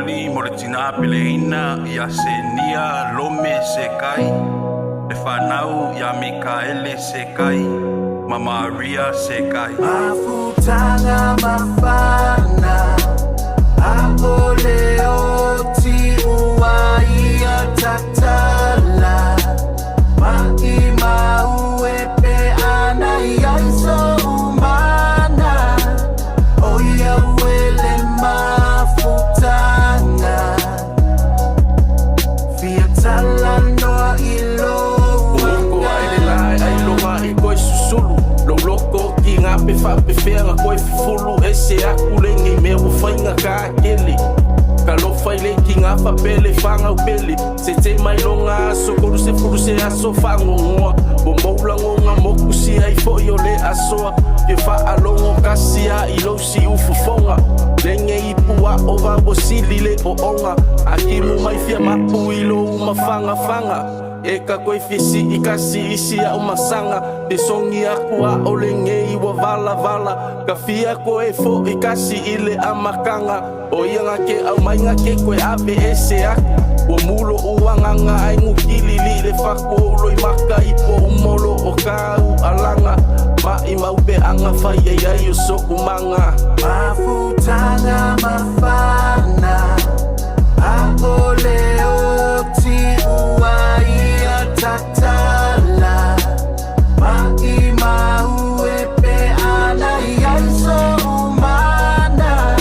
Oli mo le tina peleina ia se nia lome se kai. E whanau ia Mikaele se kai. Ma Maria se kai. Mafutanga mafana Akole oti uai atatala Maima uepe ana iaiso umana Oia uele mafutanga Fiatala noa ilo Loko aile lai ailonga I koe susulu Lo loko ki ngā pe whape whenga koe fulu E se aku lengi me o whainga ka akele Ka lo whaile ki ngā whapele whangau pele Se te mai longa aso koru se furu se aso whango ngoa Bo maulango ngā moku si ai fo i o le asoa Ke wha alongo kasia I lo si ufufonga Lenge I pua o wambo sili le o onga Aki mu mai fia mapu I lo uma whanga whanga E ka koe fisi I kasi isi a umasanga Te songi aku a o lenge I wa vala vala Ka fia koe fo I kasi I le amakanga O ia ngake au mai ngake koe ave e se aku Wa mulo uanganga ai ngukili li le whako Ulo I maka I po umolo o kau alanga Ma I maupe anga whai ai ai o soku manga Mafutanga mafana Akole oti uai atatala Maima uepe ana iaiso umana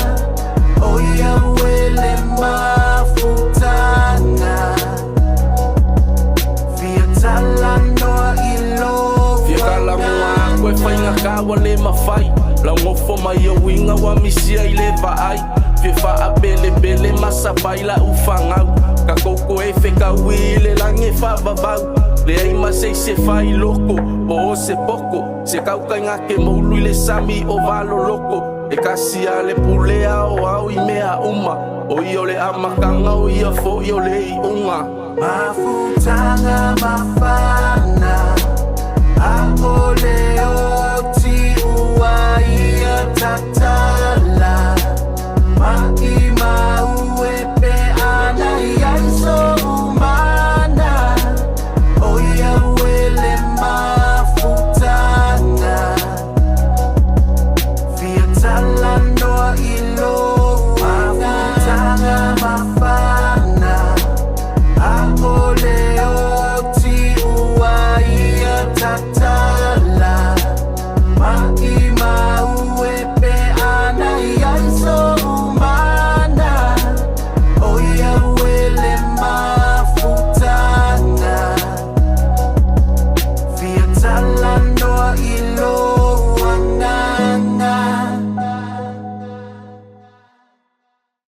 Oia uele mafutanga Fiatala noa ilo Fiakala mua koe whainga kawa le mawhai Lau ngofo mai o winga wa misia I le vaai Fie wha pele pele masa baila ufangau Ka koko e whekau I le lange wha vavau Le ai masei se whai loko O o se poko Se kaukai ngake moulu I le sami o valo loko E kasia le pulea o au I mea uma O I o le amakanga o ia fo I o le I unga Mafutanga mafana Akole oti uai atatala Maima uepe ana iaiso umana Oia uele mafutanga Fiatala noa ilo Mafutanga mafana Akole oti uai atatala Maima uepe ana iaiso umana Oia uele mafutanga Fiatala noa ilo